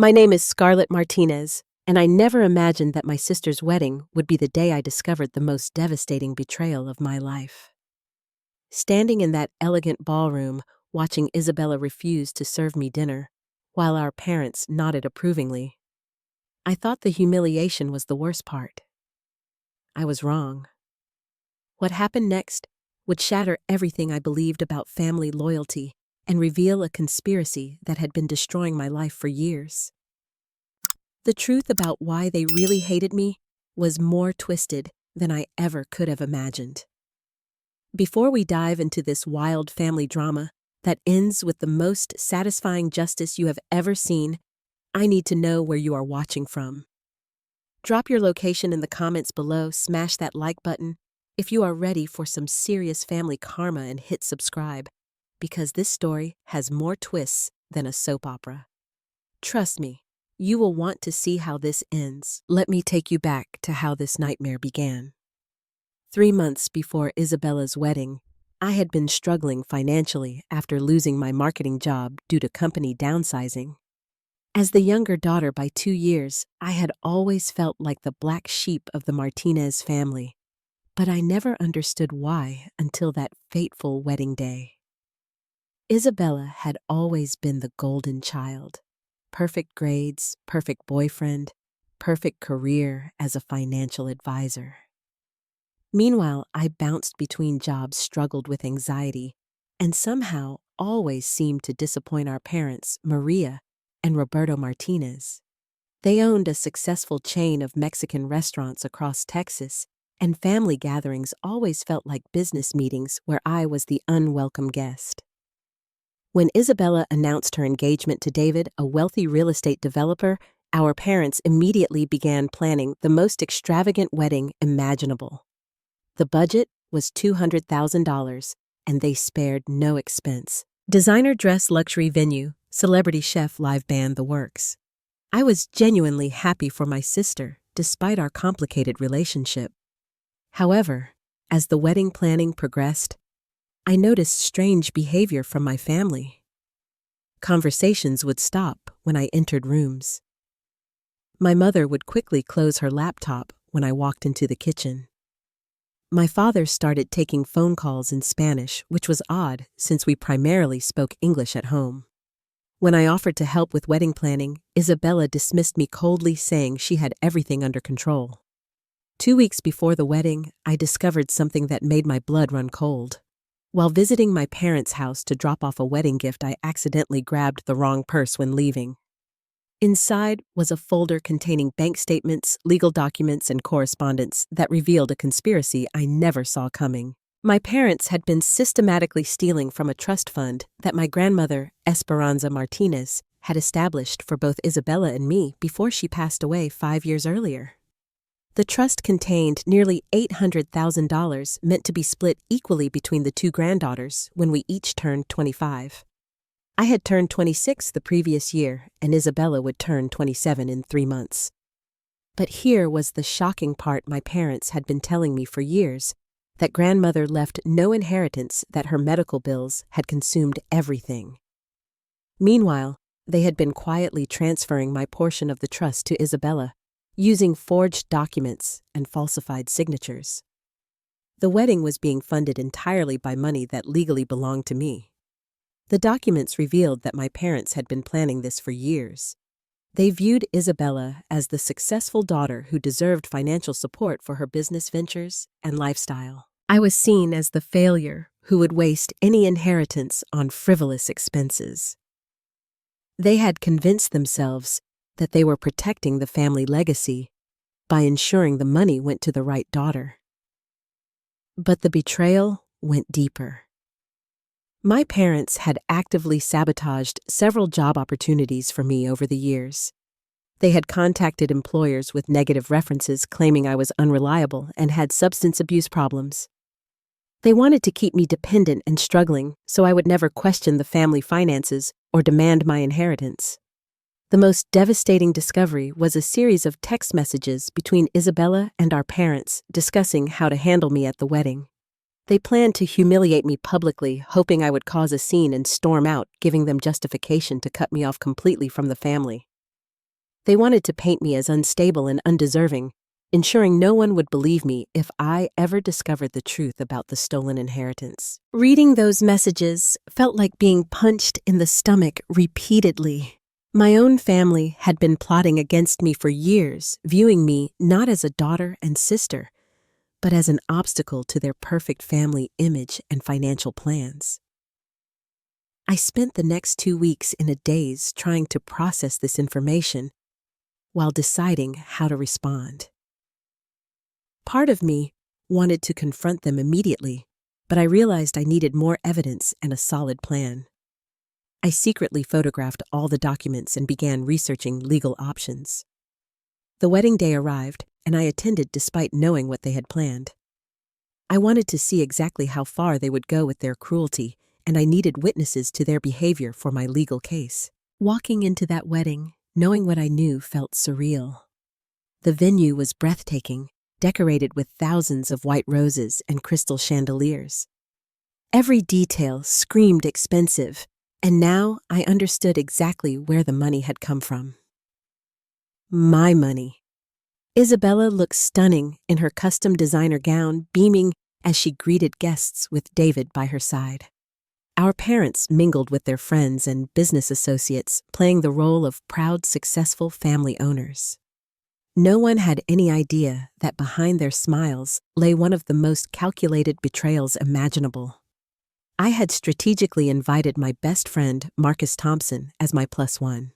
My name is Scarlett Martinez, and I never imagined that my sister's wedding would be the day I discovered the most devastating betrayal of my life. Standing in that elegant ballroom, watching Isabella refuse to serve me dinner, while our parents nodded approvingly, I thought the humiliation was the worst part. I was wrong. What happened next would shatter everything I believed about family loyalty and reveal a conspiracy that had been destroying my life for years. The truth about why they really hated me was more twisted than I ever could have imagined. Before we dive into this wild family drama that ends with the most satisfying justice you have ever seen, I need to know where you are watching from. Drop your location in the comments below, smash that like button if you are ready for some serious family karma, and hit subscribe, because this story has more twists than a soap opera. Trust me, you will want to see how this ends. Let me take you back to how this nightmare began. 3 months before Isabella's wedding, I had been struggling financially after losing my marketing job due to company downsizing. As the younger daughter by 2 years, I had always felt like the black sheep of the Martinez family, but I never understood why until that fateful wedding day. Isabella had always been the golden child. Perfect grades, perfect boyfriend, perfect career as a financial advisor. Meanwhile, I bounced between jobs, struggled with anxiety, and somehow always seemed to disappoint our parents, Maria and Roberto Martinez. They owned a successful chain of Mexican restaurants across Texas, and family gatherings always felt like business meetings where I was the unwelcome guest. When Isabella announced her engagement to David, a wealthy real estate developer, our parents immediately began planning the most extravagant wedding imaginable. The budget was $200,000, and they spared no expense. Designer dress, luxury venue, celebrity chef, live band, the works. I was genuinely happy for my sister, despite our complicated relationship. However, as the wedding planning progressed, I noticed strange behavior from my family. Conversations would stop when I entered rooms. My mother would quickly close her laptop when I walked into the kitchen. My father started taking phone calls in Spanish, which was odd since we primarily spoke English at home. When I offered to help with wedding planning, Isabella dismissed me coldly, saying she had everything under control. 2 weeks before the wedding, I discovered something that made my blood run cold. While visiting my parents' house to drop off a wedding gift, I accidentally grabbed the wrong purse when leaving. Inside was a folder containing bank statements, legal documents, and correspondence that revealed a conspiracy I never saw coming. My parents had been systematically stealing from a trust fund that my grandmother, Esperanza Martinez, had established for both Isabella and me before she passed away 5 years earlier. The trust contained nearly $800,000 meant to be split equally between the two granddaughters when we each turned 25. I had turned 26 the previous year, and Isabella would turn 27 in 3 months. But here was the shocking part my parents had been telling me for years, that grandmother left no inheritance, that her medical bills had consumed everything. Meanwhile, they had been quietly transferring my portion of the trust to Isabella, using forged documents and falsified signatures. The wedding was being funded entirely by money that legally belonged to me. The documents revealed that my parents had been planning this for years. They viewed Isabella as the successful daughter who deserved financial support for her business ventures and lifestyle. I was seen as the failure who would waste any inheritance on frivolous expenses. They had convinced themselves that they were protecting the family legacy by ensuring the money went to the right daughter. But the betrayal went deeper. My parents had actively sabotaged several job opportunities for me over the years. They had contacted employers with negative references, claiming I was unreliable and had substance abuse problems. They wanted to keep me dependent and struggling so I would never question the family finances or demand my inheritance. The most devastating discovery was a series of text messages between Isabella and our parents discussing how to handle me at the wedding. They planned to humiliate me publicly, hoping I would cause a scene and storm out, giving them justification to cut me off completely from the family. They wanted to paint me as unstable and undeserving, ensuring no one would believe me if I ever discovered the truth about the stolen inheritance. Reading those messages felt like being punched in the stomach repeatedly. My own family had been plotting against me for years, viewing me not as a daughter and sister, but as an obstacle to their perfect family image and financial plans. I spent the next 2 weeks in a daze trying to process this information while deciding how to respond. Part of me wanted to confront them immediately, but I realized I needed more evidence and a solid plan. I secretly photographed all the documents and began researching legal options. The wedding day arrived, and I attended despite knowing what they had planned. I wanted to see exactly how far they would go with their cruelty, and I needed witnesses to their behavior for my legal case. Walking into that wedding, knowing what I knew felt surreal. The venue was breathtaking, decorated with thousands of white roses and crystal chandeliers. Every detail screamed expensive, and now I understood exactly where the money had come from. My money. Isabella looked stunning in her custom designer gown, beaming as she greeted guests with David by her side. Our parents mingled with their friends and business associates, playing the role of proud, successful family owners. No one had any idea that behind their smiles lay one of the most calculated betrayals imaginable. I had strategically invited my best friend, Marcus Thompson, as my +1.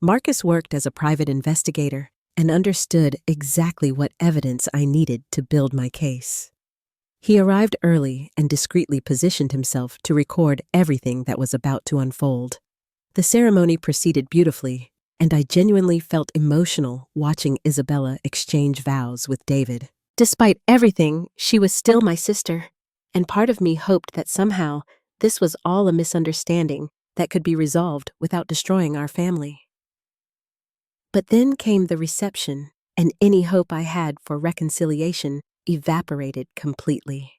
Marcus worked as a private investigator and understood exactly what evidence I needed to build my case. He arrived early and discreetly positioned himself to record everything that was about to unfold. The ceremony proceeded beautifully, and I genuinely felt emotional watching Isabella exchange vows with David. Despite everything, she was still my sister, and part of me hoped that somehow this was all a misunderstanding that could be resolved without destroying our family. But then came the reception, and any hope I had for reconciliation evaporated completely.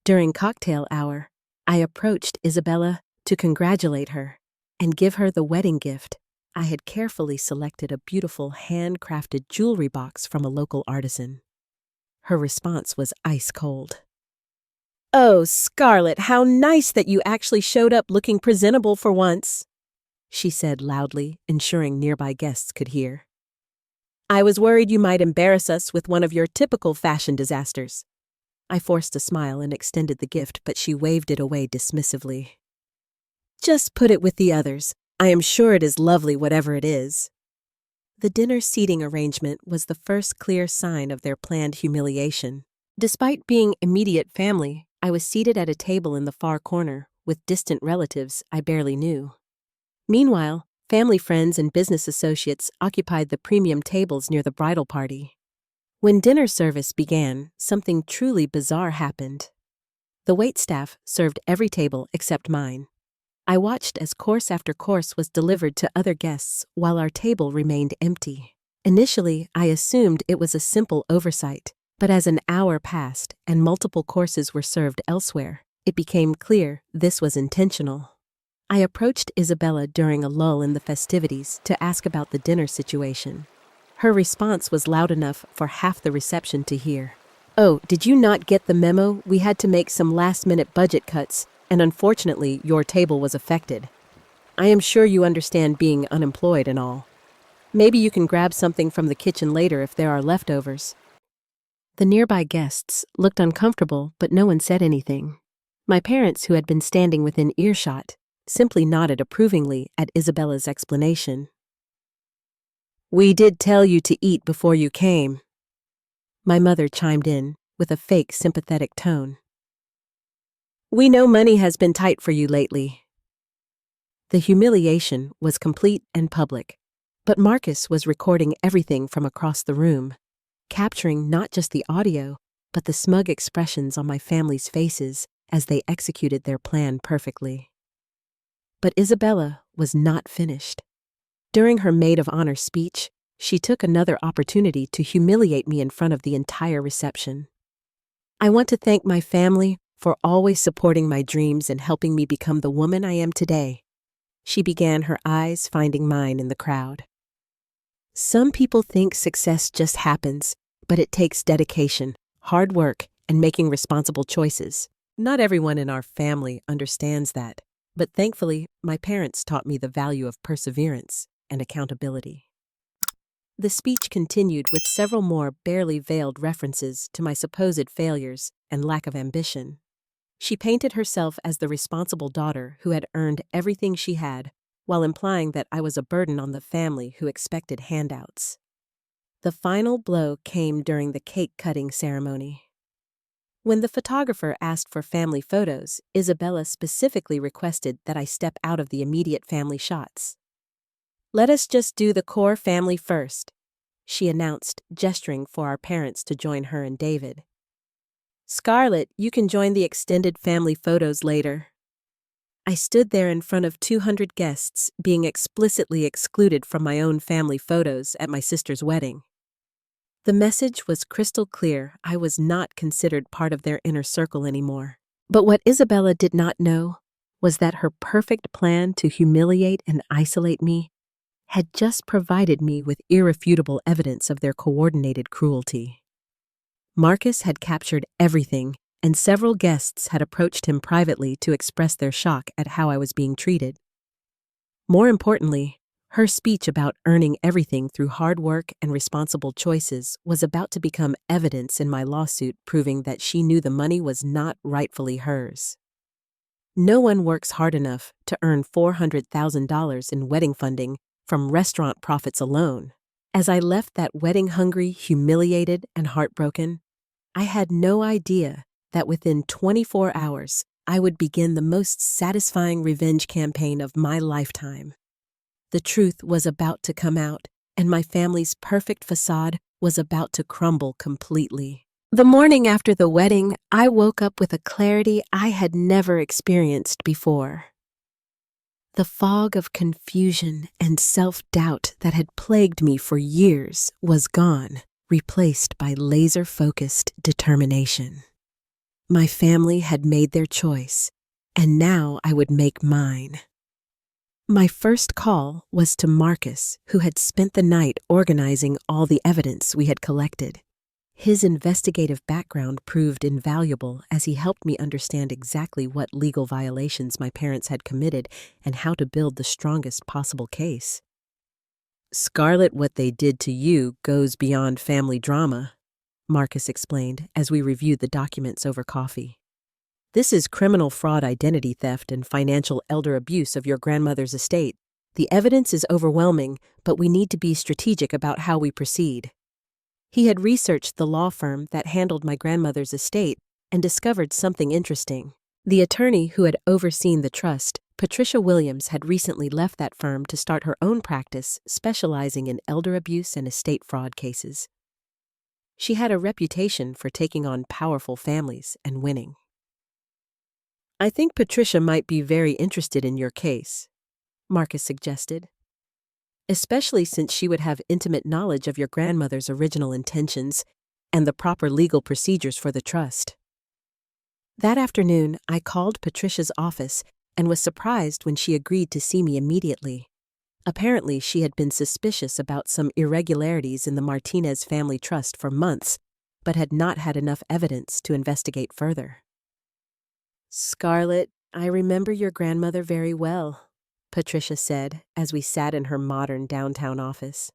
During cocktail hour, I approached Isabella to congratulate her and give her the wedding gift. I had carefully selected a beautiful handcrafted jewelry box from a local artisan. Her response was ice cold. "Oh, Scarlett, how nice that you actually showed up looking presentable for once," she said loudly, ensuring nearby guests could hear. "I was worried you might embarrass us with one of your typical fashion disasters." I forced a smile and extended the gift, but she waved it away dismissively. "Just put it with the others. I am sure it is lovely whatever it is." The dinner seating arrangement was the first clear sign of their planned humiliation. Despite being immediate family, I was seated at a table in the far corner with distant relatives I barely knew. Meanwhile, family friends and business associates occupied the premium tables near the bridal party. When dinner service began, something truly bizarre happened. The waitstaff served every table except mine. I watched as course after course was delivered to other guests while our table remained empty. Initially, I assumed it was a simple oversight, but as an hour passed and multiple courses were served elsewhere, it became clear this was intentional. I approached Isabella during a lull in the festivities to ask about the dinner situation. Her response was loud enough for half the reception to hear. "Oh, did you not get the memo? We had to make some last-minute budget cuts, and unfortunately, your table was affected. I am sure you understand being unemployed and all. Maybe you can grab something from the kitchen later if there are leftovers." The nearby guests looked uncomfortable, but no one said anything. My parents, who had been standing within earshot, simply nodded approvingly at Isabella's explanation. "We did tell you to eat before you came," my mother chimed in with a fake sympathetic tone. "We know money has been tight for you lately." The humiliation was complete and public, but Marcus was recording everything from across the room, capturing not just the audio, but the smug expressions on my family's faces as they executed their plan perfectly. But Isabella was not finished. During her maid of honor speech, she took another opportunity to humiliate me in front of the entire reception. "I want to thank my family for always supporting my dreams and helping me become the woman I am today," she began, her eyes finding mine in the crowd. Some people think success just happens, but it takes dedication, hard work, and making responsible choices. Not everyone in our family understands that, but thankfully, my parents taught me the value of perseverance and accountability. The speech continued with several more barely veiled references to my supposed failures and lack of ambition. She painted herself as the responsible daughter who had earned everything she had, while implying that I was a burden on the family who expected handouts. The final blow came during the cake-cutting ceremony. When the photographer asked for family photos, Isabella specifically requested that I step out of the immediate family shots. "Let us just do the core family first," she announced, gesturing for our parents to join her and David. "Scarlett, you can join the extended family photos later." I stood there in front of 200 guests, being explicitly excluded from my own family photos at my sister's wedding. The message was crystal clear. I was not considered part of their inner circle anymore. But what Isabella did not know was that her perfect plan to humiliate and isolate me had just provided me with irrefutable evidence of their coordinated cruelty. Marcus had captured everything, and several guests had approached him privately to express their shock at how I was being treated. More importantly, her speech about earning everything through hard work and responsible choices was about to become evidence in my lawsuit, proving that she knew the money was not rightfully hers. No one works hard enough to earn $400,000 in wedding funding from restaurant profits alone. As I left that wedding hungry, humiliated, and heartbroken, I had no idea that within 24 hours, I would begin the most satisfying revenge campaign of my lifetime. The truth was about to come out, and my family's perfect facade was about to crumble completely. The morning after the wedding, I woke up with a clarity I had never experienced before. The fog of confusion and self-doubt that had plagued me for years was gone, replaced by laser-focused determination. My family had made their choice, and now I would make mine. My first call was to Marcus, who had spent the night organizing all the evidence we had collected. His investigative background proved invaluable as he helped me understand exactly what legal violations my parents had committed and how to build the strongest possible case. "Scarlett, what they did to you goes beyond family drama," Marcus explained as we reviewed the documents over coffee. "This is criminal fraud, identity theft, and financial elder abuse of your grandmother's estate. The evidence is overwhelming, but we need to be strategic about how we proceed." He had researched the law firm that handled my grandmother's estate and discovered something interesting. The attorney who had overseen the trust, Patricia Williams, had recently left that firm to start her own practice specializing in elder abuse and estate fraud cases. She had a reputation for taking on powerful families and winning. "I think Patricia might be very interested in your case," Marcus suggested, "especially since she would have intimate knowledge of your grandmother's original intentions and the proper legal procedures for the trust." That afternoon, I called Patricia's office and was surprised when she agreed to see me immediately. Apparently, she had been suspicious about some irregularities in the Martinez family trust for months, but had not had enough evidence to investigate further. "Scarlett, I remember your grandmother very well," Patricia said as we sat in her modern downtown office.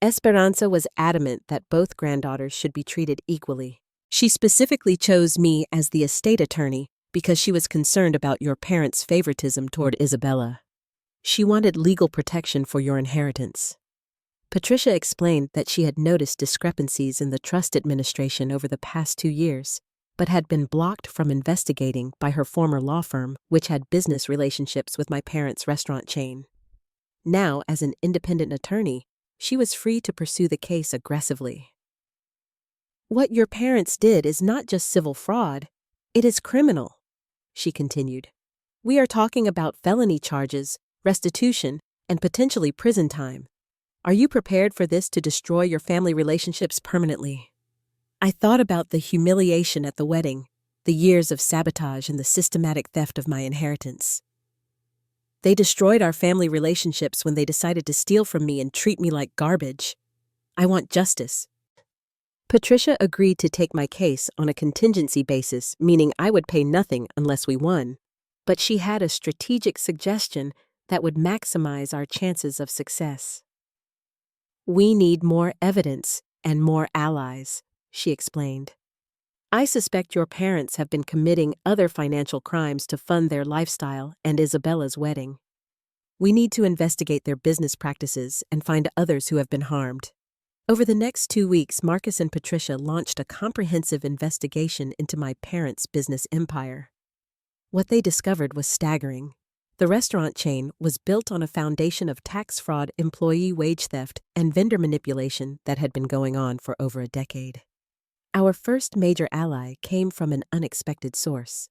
"Esperanza was adamant that both granddaughters should be treated equally. She specifically chose me as the estate attorney because she was concerned about your parents' favoritism toward Isabella. She wanted legal protection for your inheritance." Patricia explained that she had noticed discrepancies in the trust administration over the past 2 years, but had been blocked from investigating by her former law firm, which had business relationships with my parents' restaurant chain. Now, as an independent attorney, she was free to pursue the case aggressively. "What your parents did is not just civil fraud, it is criminal," she continued. "We are talking about felony charges, restitution, and potentially prison time. Are you prepared for this to destroy your family relationships permanently?" I thought about the humiliation at the wedding, the years of sabotage, and the systematic theft of my inheritance. They destroyed our family relationships when they decided to steal from me and treat me like garbage. I want justice." Patricia agreed to take my case on a contingency basis, meaning I would pay nothing unless we won. But she had a strategic suggestion that would maximize our chances of success. "We need more evidence and more allies," she explained. "I suspect your parents have been committing other financial crimes to fund their lifestyle and Isabella's wedding. We need to investigate their business practices and find others who have been harmed." Over the next 2 weeks, Marcus and Patricia launched a comprehensive investigation into my parents' business empire. What they discovered was staggering. The restaurant chain was built on a foundation of tax fraud, employee wage theft, and vendor manipulation that had been going on for over a decade. Our first major ally came from an unexpected source.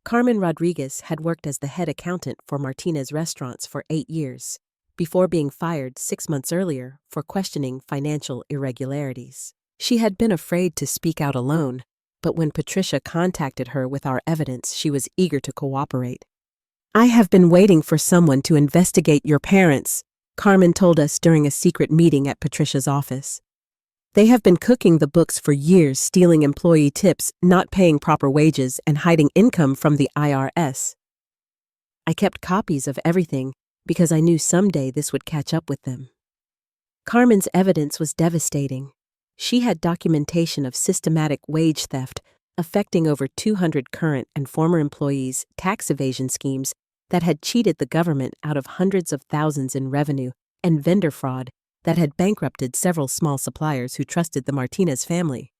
Carmen Rodriguez had worked as the head accountant for Martinez Restaurants for 8 years, before being fired 6 months earlier for questioning financial irregularities. She had been afraid to speak out alone, but when Patricia contacted her with our evidence, she was eager to cooperate. "I have been waiting for someone to investigate your parents," Carmen told us during a secret meeting at Patricia's office. "They have been cooking the books for years, stealing employee tips, not paying proper wages, and hiding income from the IRS. I kept copies of everything because I knew someday this would catch up with them." Carmen's evidence was devastating. She had documentation of systematic wage theft affecting over 200 current and former employees, tax evasion schemes that had cheated the government out of hundreds of thousands in revenue, and vendor fraud that had bankrupted several small suppliers who trusted the Martinez family.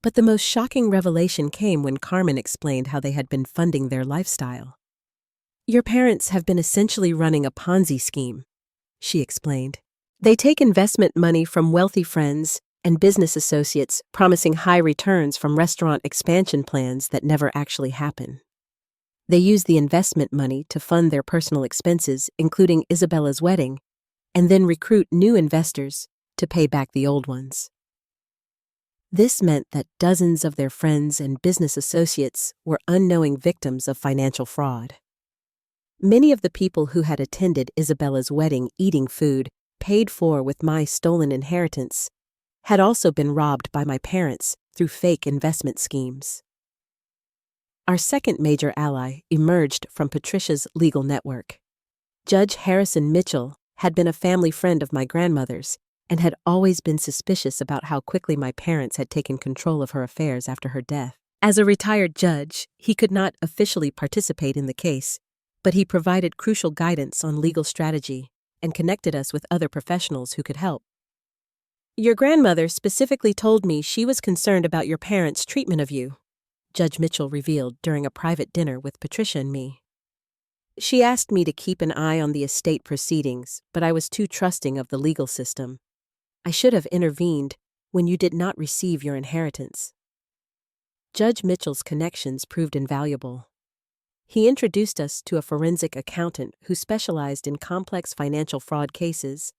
But the most shocking revelation came when Carmen explained how they had been funding their lifestyle. "Your parents have been essentially running a Ponzi scheme," she explained. "They take investment money from wealthy friends and business associates, promising high returns from restaurant expansion plans that never actually happen. They use the investment money to fund their personal expenses, including Isabella's wedding, and then recruit new investors to pay back the old ones." This meant that dozens of their friends and business associates were unknowing victims of financial fraud. Many of the people who had attended Isabella's wedding eating food paid for with my stolen inheritance had also been robbed by my parents through fake investment schemes. Our second major ally emerged from Patricia's legal network. Judge Harrison Mitchell had been a family friend of my grandmother's and had always been suspicious about how quickly my parents had taken control of her affairs after her death. As a retired judge, he could not officially participate in the case, but he provided crucial guidance on legal strategy and connected us with other professionals who could help. "Your grandmother specifically told me she was concerned about your parents' treatment of you," Judge Mitchell revealed during a private dinner with Patricia and me. "She asked me to keep an eye on the estate proceedings, but I was too trusting of the legal system. I should have intervened when you did not receive your inheritance." Judge Mitchell's connections proved invaluable. He introduced us to a forensic accountant who specialized in complex financial fraud cases,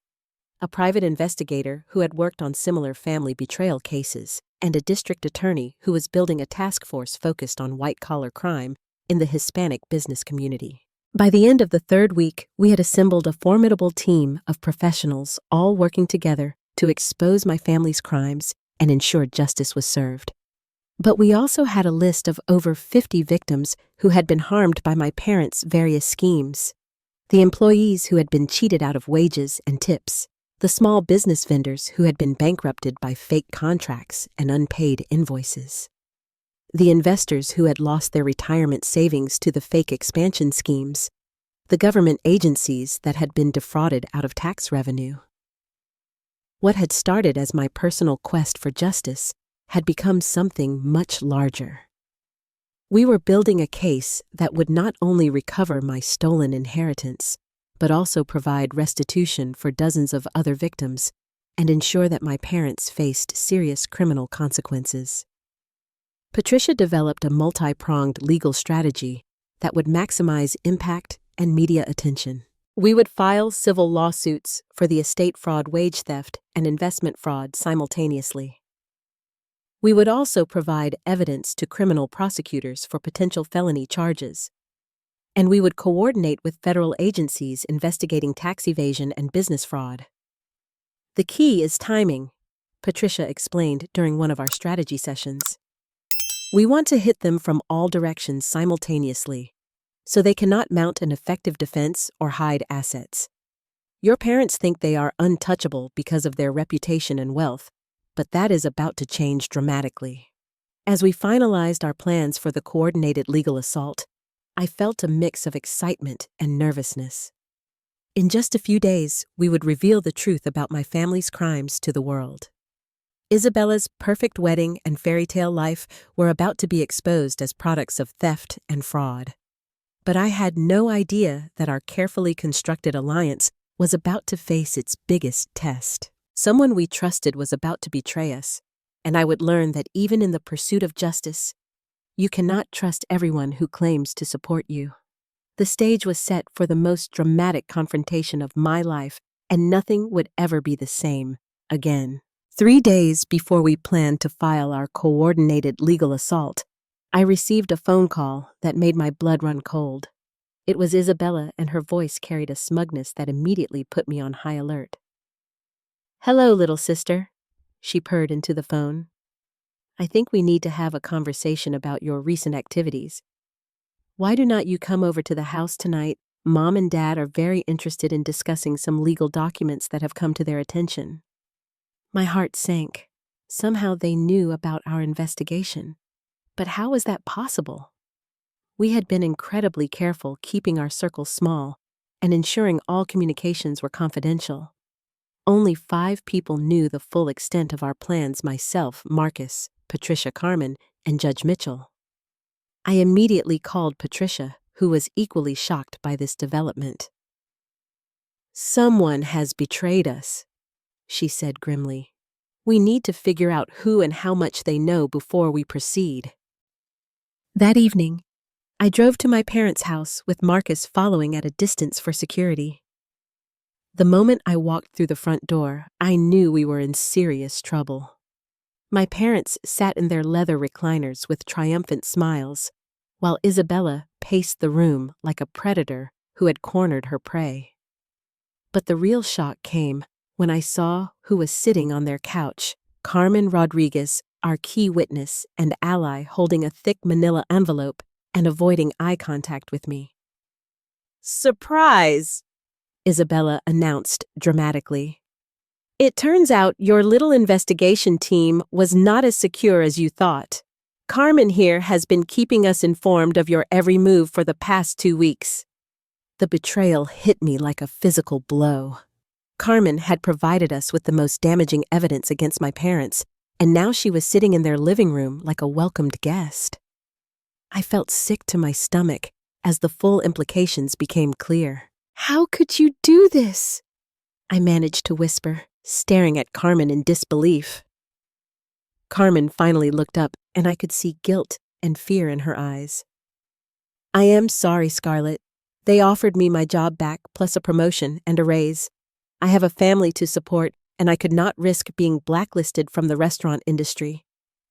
a private investigator who had worked on similar family betrayal cases, and a district attorney who was building a task force focused on white-collar crime in the Hispanic business community. By the end of the 3rd week, we had assembled a formidable team of professionals all working together to expose my family's crimes and ensure justice was served. But we also had a list of over 50 victims who had been harmed by my parents' various schemes. The employees who had been cheated out of wages and tips, the small business vendors who had been bankrupted by fake contracts and unpaid invoices, the investors who had lost their retirement savings to the fake expansion schemes, the government agencies that had been defrauded out of tax revenue. What had started as my personal quest for justice had become something much larger. We were building a case that would not only recover my stolen inheritance, but also provide restitution for dozens of other victims and ensure that my parents faced serious criminal consequences. Patricia developed a multi-pronged legal strategy that would maximize impact and media attention. We would file civil lawsuits for the estate fraud, wage theft, and investment fraud simultaneously. We would also provide evidence to criminal prosecutors for potential felony charges. and we would coordinate with federal agencies investigating tax evasion and business fraud. The key is timing, Patricia explained during one of our strategy sessions. We want to hit them from all directions simultaneously, so they cannot mount an effective defense or hide assets. Your parents think they are untouchable because of their reputation and wealth, but that is about to change dramatically. As we finalized our plans for the coordinated legal assault, I felt a mix of excitement and nervousness. In just a few days, we would reveal the truth about my family's crimes to the world. Isabella's perfect wedding and fairy tale life were about to be exposed as products of theft and fraud. But I had no idea that our carefully constructed alliance was about to face its biggest test. Someone we trusted was about to betray us, and I would learn that even in the pursuit of justice, you cannot trust everyone who claims to support you. The stage was set for the most dramatic confrontation of my life, and nothing would ever be the same again. 3 days before we planned to file our coordinated legal assault, I received a phone call that made my blood run cold. It was Isabella, and her voice carried a smugness that immediately put me on high alert. "Hello, little sister," she purred into the phone. "I think we need to have a conversation about your recent activities. Why do not you come over to the house tonight? Mom and Dad are very interested in discussing some legal documents that have come to their attention." My heart sank. Somehow they knew about our investigation. But how was that possible? We had been incredibly careful keeping our circle small and ensuring all communications were confidential. Only 5 people knew the full extent of our plans: myself, Marcus, Patricia Carmen, and Judge Mitchell. I immediately called Patricia, who was equally shocked by this development. "Someone has betrayed us," she said grimly. "We need to figure out who and how much they know before we proceed." That evening, I drove to my parents' house with Marcus following at a distance for security. The moment I walked through the front door, I knew we were in serious trouble. My parents sat in their leather recliners with triumphant smiles, while Isabella paced the room like a predator who had cornered her prey. But the real shock came when I saw who was sitting on their couch: Carmen Rodriguez, our key witness and ally, holding a thick manila envelope and avoiding eye contact with me. "Surprise!" Isabella announced dramatically. "It turns out your little investigation team was not as secure as you thought. Carmen here has been keeping us informed of your every move for the past 2 weeks." The betrayal hit me like a physical blow. Carmen had provided us with the most damaging evidence against my parents, and now she was sitting in their living room like a welcomed guest. I felt sick to my stomach as the full implications became clear. "How could you do this?" I managed to whisper, staring at Carmen in disbelief. Carmen finally looked up, and I could see guilt and fear in her eyes. "I am sorry, Scarlett. They offered me my job back, plus a promotion and a raise. I have a family to support, and I could not risk being blacklisted from the restaurant industry.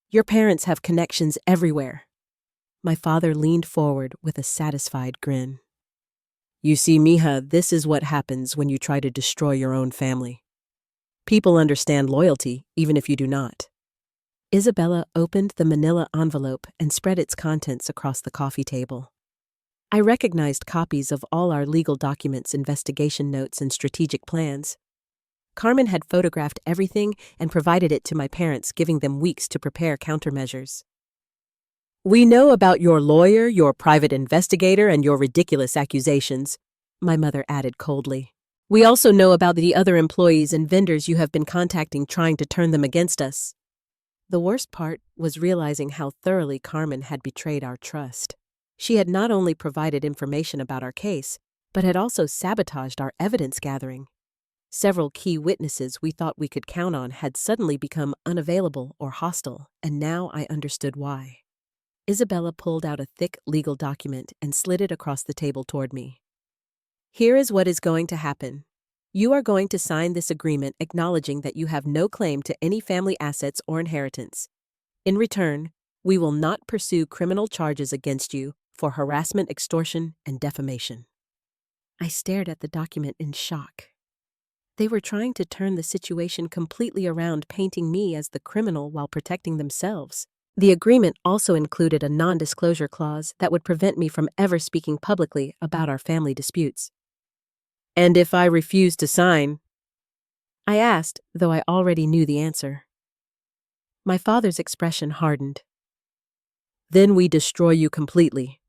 Your parents have connections everywhere." My father leaned forward with a satisfied grin. "You see, mija, this is what happens when you try to destroy your own family. People understand loyalty, even if you do not." Isabella opened the manila envelope and spread its contents across the coffee table. I recognized copies of all our legal documents, investigation notes, and strategic plans. Carmen had photographed everything and provided it to my parents, giving them weeks to prepare countermeasures. "We know about your lawyer, your private investigator, and your ridiculous accusations," my mother added coldly. "We also know about the other employees and vendors you have been contacting, trying to turn them against us." The worst part was realizing how thoroughly Carmen had betrayed our trust. She had not only provided information about our case, but had also sabotaged our evidence gathering. Several key witnesses we thought we could count on had suddenly become unavailable or hostile, and now I understood why. Isabella pulled out a thick legal document and slid it across the table toward me. "Here is what is going to happen. You are going to sign this agreement acknowledging that you have no claim to any family assets or inheritance. In return, we will not pursue criminal charges against you for harassment, extortion, and defamation. I stared at the document in shock. They were trying to turn the situation completely around, painting me as the criminal while protecting themselves. The agreement also included a non-disclosure clause that would prevent me from ever speaking publicly about our family disputes. "And if I refuse to sign?" I asked, though I already knew the answer. My father's expression hardened. "Then we destroy you completely.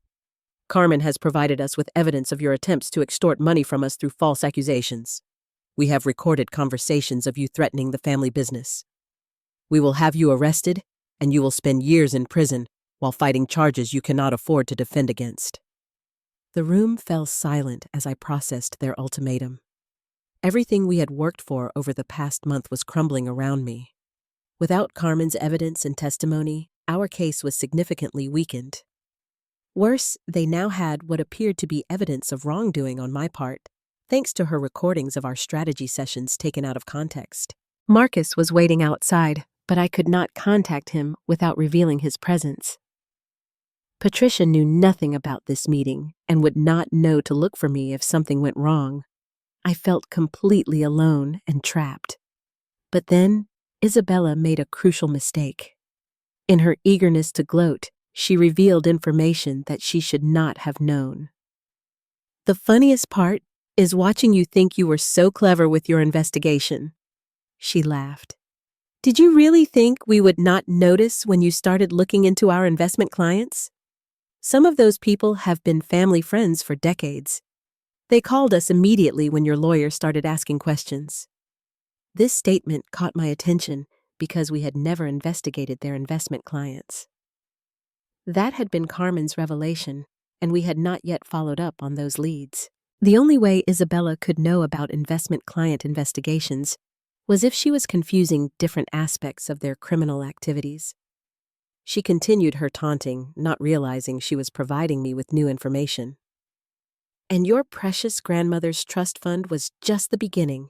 Carmen has provided us with evidence of your attempts to extort money from us through false accusations. We have recorded conversations of you threatening the family business. We will have you arrested, and you will spend years in prison while fighting charges you cannot afford to defend against." The room fell silent as I processed their ultimatum. Everything we had worked for over the past month was crumbling around me. Without Carmen's evidence and testimony, our case was significantly weakened. Worse, they now had what appeared to be evidence of wrongdoing on my part, thanks to her recordings of our strategy sessions taken out of context. Marcus was waiting outside, but I could not contact him without revealing his presence. Patricia knew nothing about this meeting and would not know to look for me if something went wrong. I felt completely alone and trapped. But then, Isabella made a crucial mistake. In her eagerness to gloat, she revealed information that she should not have known. "The funniest part is watching you think you were so clever with your investigation," she laughed. "Did you really think we would not notice when you started looking into our investment clients? Some of those people have been family friends for decades. They called us immediately when your lawyer started asking questions." This statement caught my attention because we had never investigated their investment clients. That had been Carmen's revelation, and we had not yet followed up on those leads. The only way Isabella could know about investment client investigations was if she was confusing different aspects of their criminal activities. She continued her taunting, not realizing she was providing me with new information. "And your precious grandmother's trust fund was just the beginning.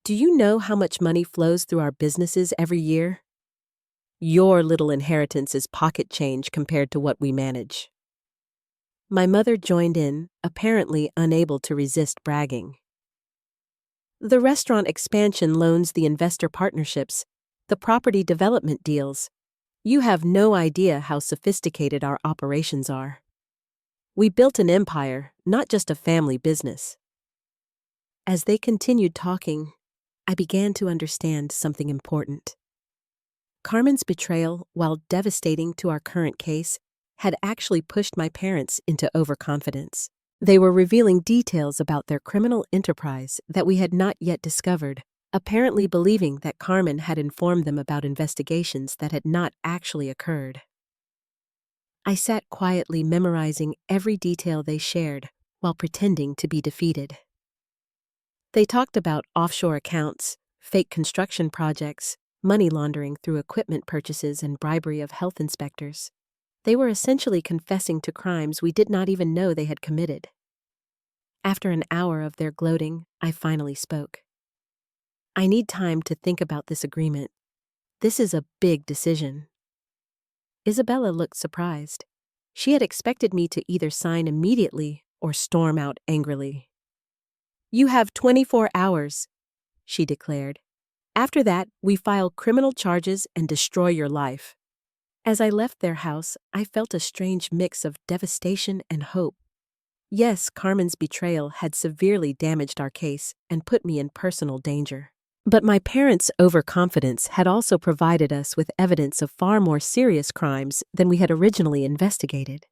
Do you know how much money flows through our businesses every year? Your little inheritance is pocket change compared to what we manage." My mother joined in, apparently unable to resist bragging. "The restaurant expansion loans, the investor partnerships, the property development deals. You have no idea how sophisticated our operations are. We built an empire, not just a family business." As they continued talking, I began to understand something important. Carmen's betrayal, while devastating to our current case, had actually pushed my parents into overconfidence. They were revealing details about their criminal enterprise that we had not yet discovered, apparently believing that Carmen had informed them about investigations that had not actually occurred. I sat quietly memorizing every detail they shared while pretending to be defeated. They talked about offshore accounts, fake construction projects, money laundering through equipment purchases, and bribery of health inspectors. They were essentially confessing to crimes we did not even know they had committed. After an hour of their gloating, I finally spoke. "I need time to think about this agreement. This is a big decision." Isabella looked surprised. She had expected me to either sign immediately or storm out angrily. "You have 24 hours, she declared. "After that, we file criminal charges and destroy your life." As I left their house, I felt a strange mix of devastation and hope. Yes, Carmen's betrayal had severely damaged our case and put me in personal danger. But my parents' overconfidence had also provided us with evidence of far more serious crimes than we had originally investigated.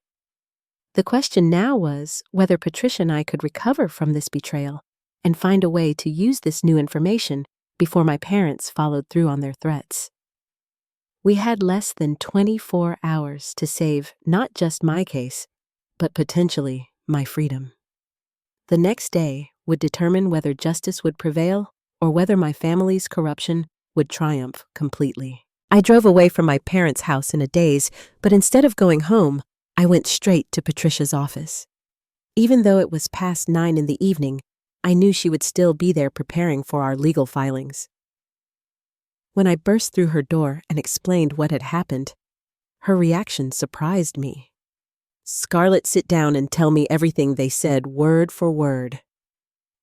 The question now was whether Patricia and I could recover from this betrayal and find a way to use this new information before my parents followed through on their threats. We had less than 24 hours to save not just my case, but potentially my freedom. The next day would determine whether justice would prevail or whether my family's corruption would triumph completely. I drove away from my parents' house in a daze, but instead of going home, I went straight to Patricia's office. Even though it was past 9 in the evening, I knew she would still be there preparing for our legal filings. When I burst through her door and explained what had happened, her reaction surprised me. "Scarlett, sit down and tell me everything they said word for word,"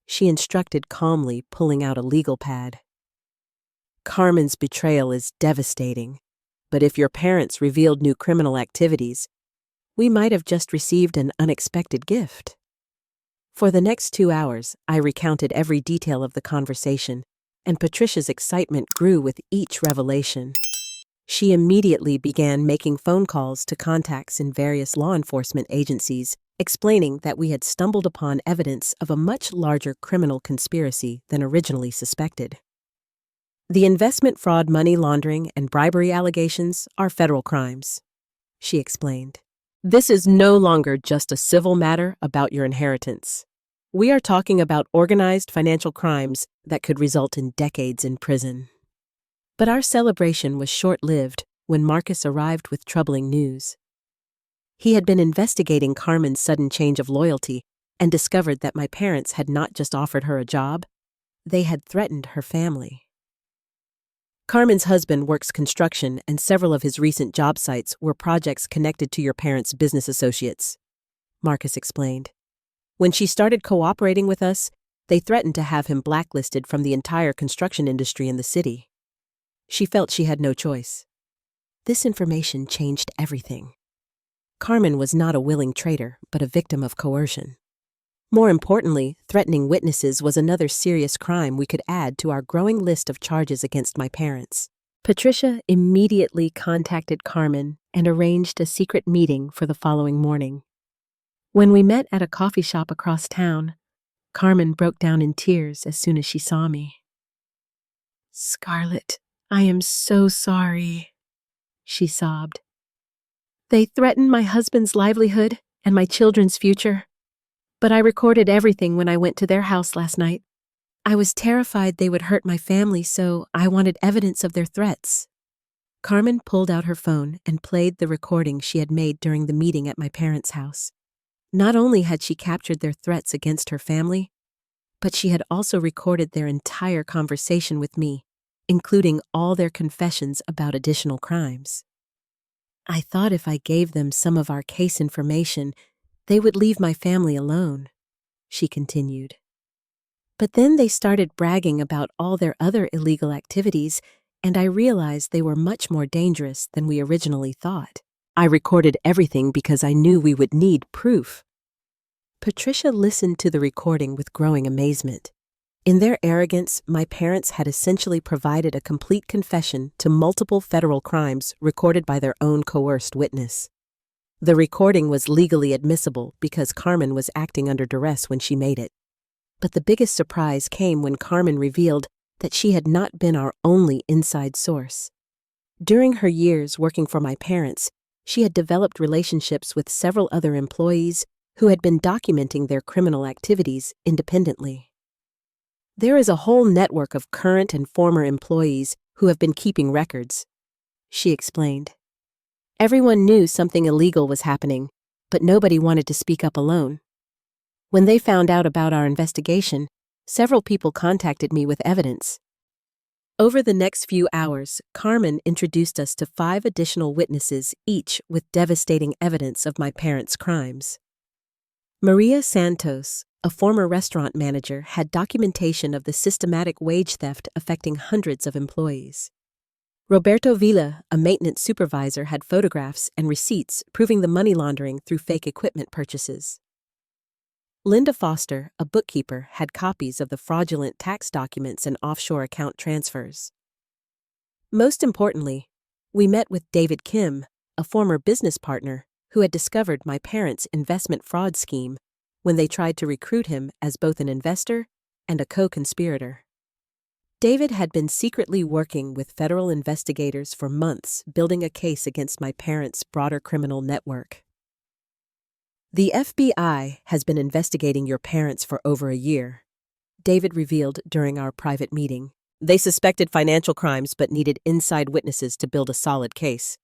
she instructed calmly, pulling out a legal pad. "Carmen's betrayal is devastating, but if your parents revealed new criminal activities, we might have just received an unexpected gift." For the next 2 hours, I recounted every detail of the conversation, and Patricia's excitement grew with each revelation. She immediately began making phone calls to contacts in various law enforcement agencies, explaining that we had stumbled upon evidence of a much larger criminal conspiracy than originally suspected. "The investment fraud, money laundering, and bribery allegations are federal crimes," she explained. "This is no longer just a civil matter about your inheritance. We are talking about organized financial crimes that could result in decades in prison." But our celebration was short-lived when Marcus arrived with troubling news. He had been investigating Carmen's sudden change of loyalty and discovered that my parents had not just offered her a job, they had threatened her family. "Carmen's husband works construction, and several of his recent job sites were projects connected to your parents' business associates," Marcus explained. "When she started cooperating with us, they threatened to have him blacklisted from the entire construction industry in the city. She felt she had no choice." This information changed everything. Carmen was not a willing traitor, but a victim of coercion. More importantly, threatening witnesses was another serious crime we could add to our growing list of charges against my parents. Patricia immediately contacted Carmen and arranged a secret meeting for the following morning. When we met at a coffee shop across town, Carmen broke down in tears as soon as she saw me. "Scarlett, I am so sorry," she sobbed. "They threatened my husband's livelihood and my children's future. But I recorded everything when I went to their house last night. I was terrified they would hurt my family, so I wanted evidence of their threats." Carmen pulled out her phone and played the recording she had made during the meeting at my parents' house. Not only had she captured their threats against her family, but she had also recorded their entire conversation with me, including all their confessions about additional crimes. "I thought if I gave them some of our case information, they would leave my family alone," she continued. "But then they started bragging about all their other illegal activities, and I realized they were much more dangerous than we originally thought. I recorded everything because I knew we would need proof." Patricia listened to the recording with growing amazement. In their arrogance, my parents had essentially provided a complete confession to multiple federal crimes recorded by their own coerced witness. The recording was legally admissible because Carmen was acting under duress when she made it. But the biggest surprise came when Carmen revealed that she had not been our only inside source. During her years working for my parents, she had developed relationships with several other employees who had been documenting their criminal activities independently. "There is a whole network of current and former employees who have been keeping records," she explained. "Everyone knew something illegal was happening, but nobody wanted to speak up alone. When they found out about our investigation, several people contacted me with evidence." Over the next few hours, Carmen introduced us to 5 additional witnesses, each with devastating evidence of my parents' crimes. Maria Santos, a former restaurant manager, had documentation of the systematic wage theft affecting hundreds of employees. Roberto Villa, a maintenance supervisor, had photographs and receipts proving the money laundering through fake equipment purchases. Linda Foster, a bookkeeper, had copies of the fraudulent tax documents and offshore account transfers. Most importantly, we met with David Kim, a former business partner who had discovered my parents' investment fraud scheme when they tried to recruit him as both an investor and a co-conspirator. David had been secretly working with federal investigators for months, building a case against my parents' broader criminal network. "The FBI has been investigating your parents for over a year," David revealed during our private meeting. "They suspected financial crimes but needed inside witnesses to build a solid case.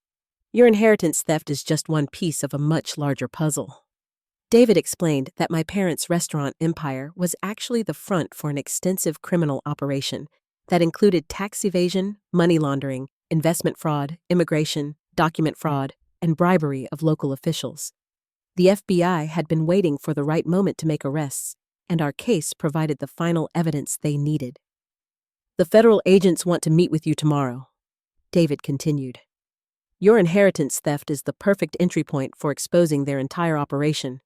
Your inheritance theft is just one piece of a much larger puzzle." David explained that my parents' restaurant empire was actually the front for an extensive criminal operation that included tax evasion, money laundering, investment fraud, immigration, document fraud, and bribery of local officials. The FBI had been waiting for the right moment to make arrests, and our case provided the final evidence they needed. "The federal agents want to meet with you tomorrow," David continued. "Your inheritance theft is the perfect entry point for exposing their entire operation.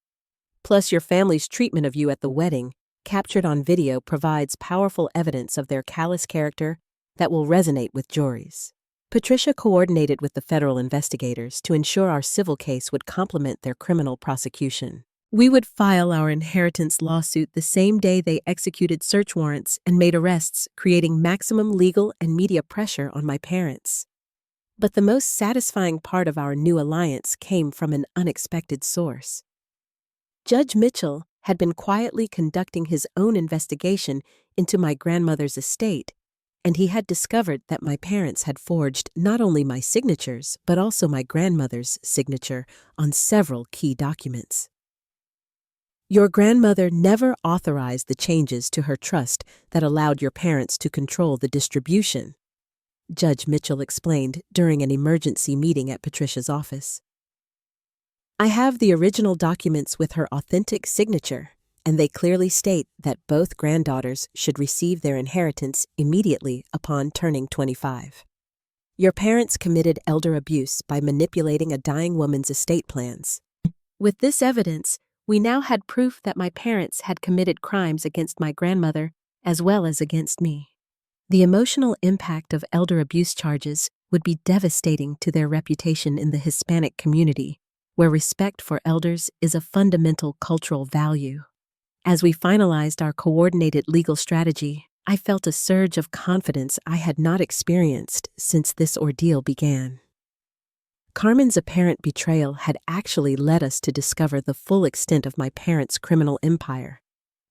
Plus, your family's treatment of you at the wedding, captured on video, provides powerful evidence of their callous character that will resonate with juries." Patricia coordinated with the federal investigators to ensure our civil case would complement their criminal prosecution. We would file our inheritance lawsuit the same day they executed search warrants and made arrests, creating maximum legal and media pressure on my parents. But the most satisfying part of our new alliance came from an unexpected source. Judge Mitchell had been quietly conducting his own investigation into my grandmother's estate, and he had discovered that my parents had forged not only my signatures, but also my grandmother's signature on several key documents. "Your grandmother never authorized the changes to her trust that allowed your parents to control the distribution," Judge Mitchell explained during an emergency meeting at Patricia's office. "I have the original documents with her authentic signature, and they clearly state that both granddaughters should receive their inheritance immediately upon turning 25. Your parents committed elder abuse by manipulating a dying woman's estate plans. With this evidence, we now had proof that my parents had committed crimes against my grandmother as well as against me. The emotional impact of elder abuse charges would be devastating to their reputation in the Hispanic community, where respect for elders is a fundamental cultural value. As we finalized our coordinated legal strategy, I felt a surge of confidence I had not experienced since this ordeal began. Carmen's apparent betrayal had actually led us to discover the full extent of my parents' criminal empire,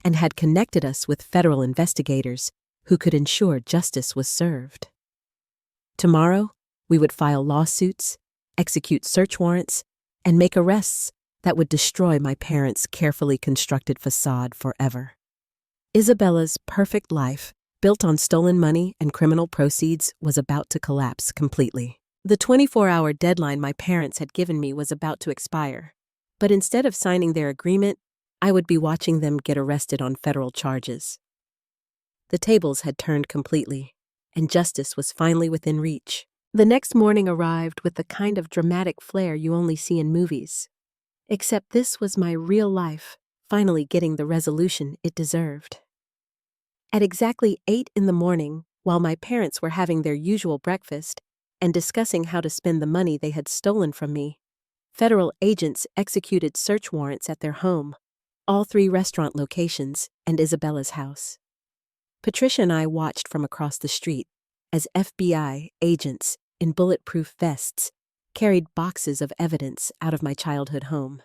and had connected us with federal investigators who could ensure justice was served. Tomorrow, we would file lawsuits, execute search warrants, and make arrests that would destroy my parents' carefully constructed facade forever. Isabella's perfect life, built on stolen money and criminal proceeds, was about to collapse completely. The 24-hour deadline my parents had given me was about to expire, but instead of signing their agreement, I would be watching them get arrested on federal charges. The tables had turned completely, and justice was finally within reach. The next morning arrived with the kind of dramatic flair you only see in movies. Except this was my real life, finally getting the resolution it deserved. At exactly 8 in the morning, while my parents were having their usual breakfast and discussing how to spend the money they had stolen from me, federal agents executed search warrants at their home, all 3 restaurant locations, and Isabella's house. Patricia and I watched from across the street as FBI agents in bulletproof vests carried boxes of evidence out of my childhood home.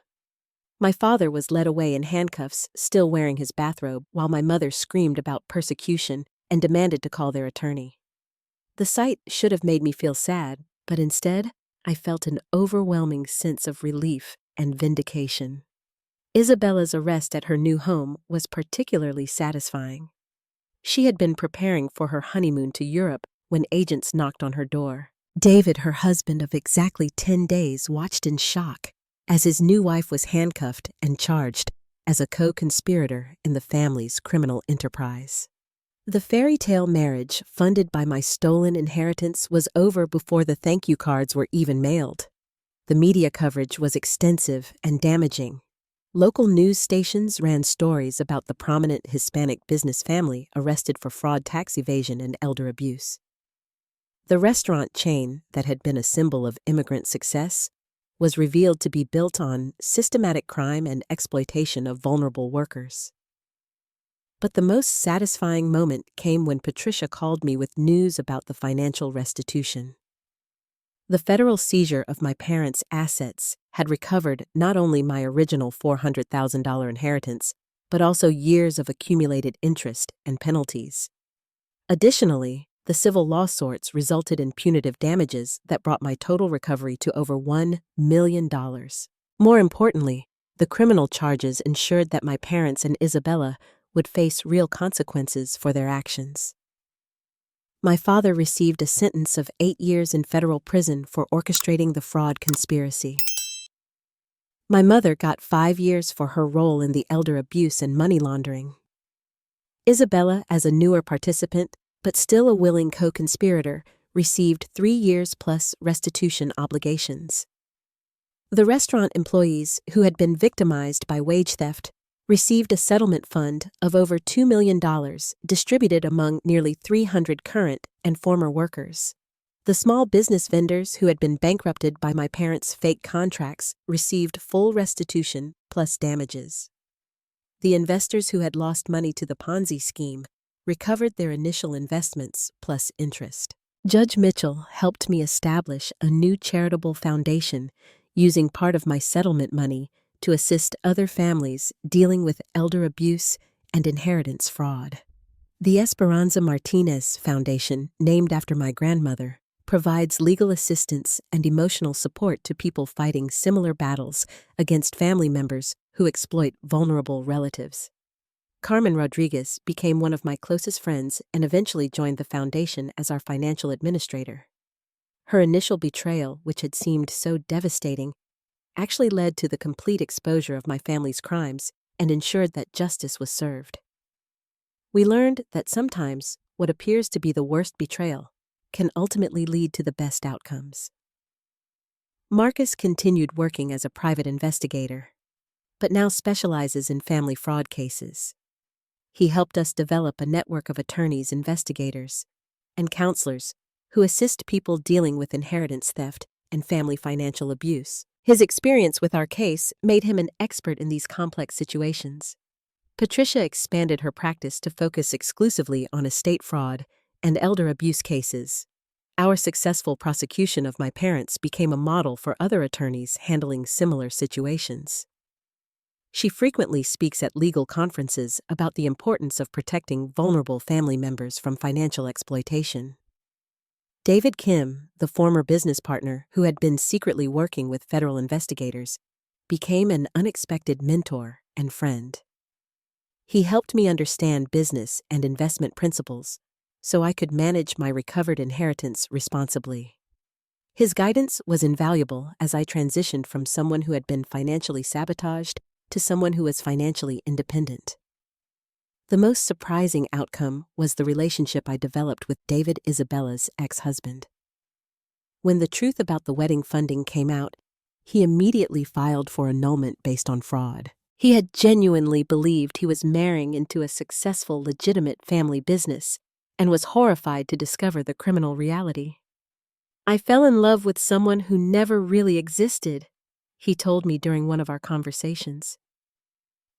My father was led away in handcuffs, still wearing his bathrobe, while my mother screamed about persecution and demanded to call their attorney. The sight should have made me feel sad, but instead, I felt an overwhelming sense of relief and vindication. Isabella's arrest at her new home was particularly satisfying. She had been preparing for her honeymoon to Europe when agents knocked on her door. David, her husband of exactly 10 days, watched in shock as his new wife was handcuffed and charged as a co-conspirator in the family's criminal enterprise. The fairy tale marriage, funded by my stolen inheritance, was over before the thank you cards were even mailed. The media coverage was extensive and damaging. Local news stations ran stories about the prominent Hispanic business family arrested for fraud, tax evasion, and elder abuse. The restaurant chain that had been a symbol of immigrant success was revealed to be built on systematic crime and exploitation of vulnerable workers. But the most satisfying moment came when Patricia called me with news about the financial restitution. The federal seizure of my parents' assets had recovered not only my original $400,000 inheritance, but also years of accumulated interest and penalties. Additionally, the civil lawsuits resulted in punitive damages that brought my total recovery to over $1 million. More importantly, the criminal charges ensured that my parents and Isabella would face real consequences for their actions. My father received a sentence of 8 years in federal prison for orchestrating the fraud conspiracy. My mother got 5 years for her role in the elder abuse and money laundering. Isabella, as a newer participant, but still a willing co-conspirator, received 3 years plus restitution obligations. The restaurant employees who had been victimized by wage theft received a settlement fund of over $2 million distributed among nearly 300 current and former workers. The small business vendors who had been bankrupted by my parents' fake contracts received full restitution plus damages. The investors who had lost money to the Ponzi scheme recovered their initial investments plus interest. Judge Mitchell helped me establish a new charitable foundation using part of my settlement money to assist other families dealing with elder abuse and inheritance fraud. The Esperanza Martinez Foundation, named after my grandmother, provides legal assistance and emotional support to people fighting similar battles against family members who exploit vulnerable relatives. Carmen Rodriguez became one of my closest friends and eventually joined the foundation as our financial administrator. Her initial betrayal, which had seemed so devastating, actually led to the complete exposure of my family's crimes and ensured that justice was served. We learned that sometimes what appears to be the worst betrayal can ultimately lead to the best outcomes. Marcus continued working as a private investigator, but now specializes in family fraud cases. He helped us develop a network of attorneys, investigators, and counselors who assist people dealing with inheritance theft and family financial abuse. His experience with our case made him an expert in these complex situations. Patricia expanded her practice to focus exclusively on estate fraud and elder abuse cases. Our successful prosecution of my parents became a model for other attorneys handling similar situations. She frequently speaks at legal conferences about the importance of protecting vulnerable family members from financial exploitation. David Kim, the former business partner who had been secretly working with federal investigators, became an unexpected mentor and friend. He helped me understand business and investment principles so I could manage my recovered inheritance responsibly. His guidance was invaluable as I transitioned from someone who had been financially sabotaged to someone who was financially independent. The most surprising outcome was the relationship I developed with David, Isabella's ex-husband. When the truth about the wedding funding came out, he immediately filed for annulment based on fraud. He had genuinely believed he was marrying into a successful, legitimate family business and was horrified to discover the criminal reality. "I fell in love with someone who never really existed," he told me during one of our conversations.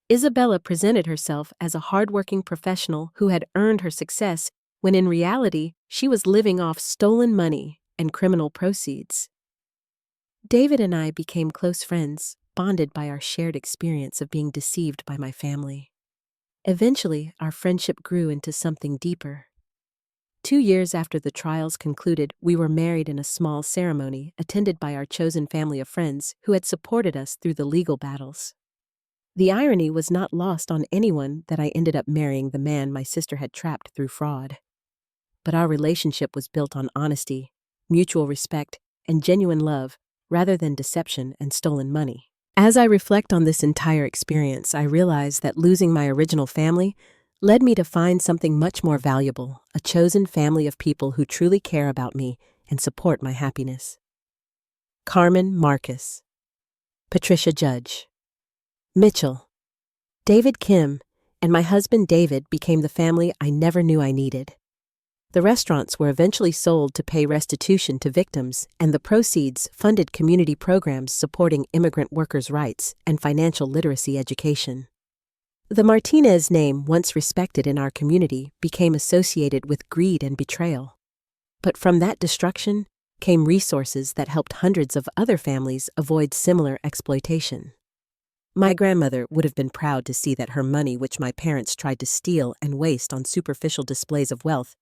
Isabella presented herself as a hardworking professional who had earned her success when in reality she was living off stolen money and criminal proceeds. David and I became close friends, bonded by our shared experience of being deceived by my family. Eventually, our friendship grew into something deeper. 2 years after the trials concluded, we were married in a small ceremony attended by our chosen family of friends who had supported us through the legal battles. The irony was not lost on anyone that I ended up marrying the man my sister had trapped through fraud. But our relationship was built on honesty, mutual respect, and genuine love, rather than deception and stolen money. As I reflect on this entire experience, I realize that losing my original family led me to find something much more valuable, a chosen family of people who truly care about me and support my happiness. Carmen Marcus, Patricia Judge, Mitchell, David Kim, and my husband David became the family I never knew I needed. The restaurants were eventually sold to pay restitution to victims, and the proceeds funded community programs supporting immigrant workers' rights and financial literacy education. The Martinez name, once respected in our community, became associated with greed and betrayal. But from that destruction came resources that helped hundreds of other families avoid similar exploitation. My grandmother would have been proud to see that her money, which my parents tried to steal and waste on superficial displays of wealth,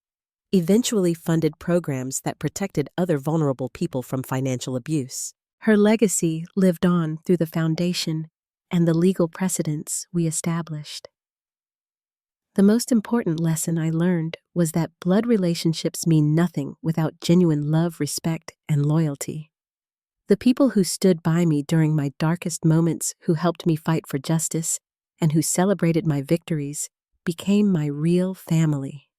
eventually funded programs that protected other vulnerable people from financial abuse. Her legacy lived on through the foundation and the legal precedents we established. The most important lesson I learned was that blood relationships mean nothing without genuine love, respect, and loyalty. The people who stood by me during my darkest moments, who helped me fight for justice, and who celebrated my victories, became my real family.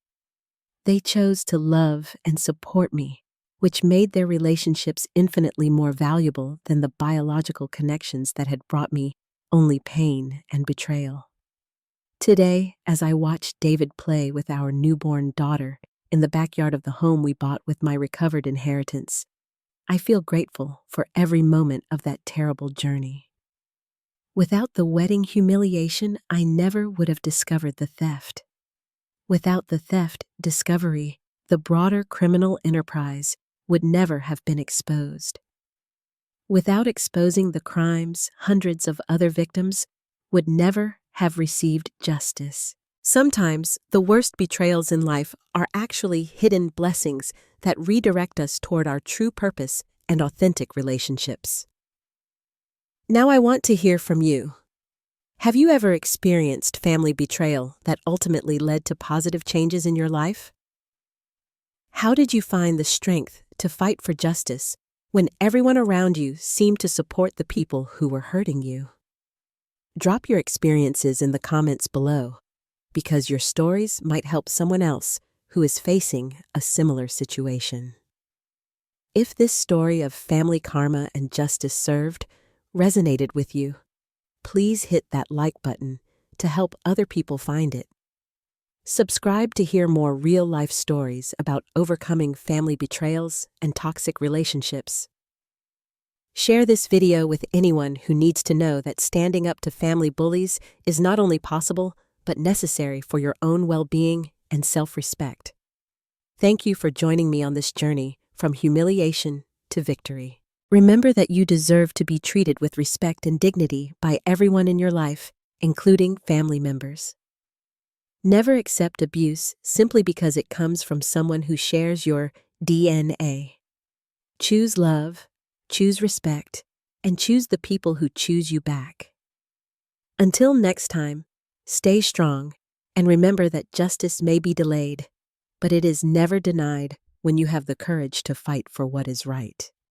They chose to love and support me, which made their relationships infinitely more valuable than the biological connections that had brought me only pain and betrayal. Today, as I watch David play with our newborn daughter in the backyard of the home we bought with my recovered inheritance, I feel grateful for every moment of that terrible journey. Without the wedding humiliation, I never would have discovered the theft. Without the theft discovery, the broader criminal enterprise would never have been exposed. Without exposing the crimes, hundreds of other victims would never have received justice. Sometimes, the worst betrayals in life are actually hidden blessings that redirect us toward our true purpose and authentic relationships. Now I want to hear from you. Have you ever experienced family betrayal that ultimately led to positive changes in your life? How did you find the strength to fight for justice when everyone around you seemed to support the people who were hurting you? Drop your experiences in the comments below, because your stories might help someone else who is facing a similar situation. If this story of family karma and justice served resonated with you, please hit that like button to help other people find it. Subscribe to hear more real-life stories about overcoming family betrayals and toxic relationships. Share this video with anyone who needs to know that standing up to family bullies is not only possible, but necessary for your own well-being and self-respect. Thank you for joining me on this journey from humiliation to victory. Remember that you deserve to be treated with respect and dignity by everyone in your life, including family members. Never accept abuse simply because it comes from someone who shares your DNA. Choose love, choose respect, and choose the people who choose you back. Until next time, stay strong and remember that justice may be delayed, but it is never denied when you have the courage to fight for what is right.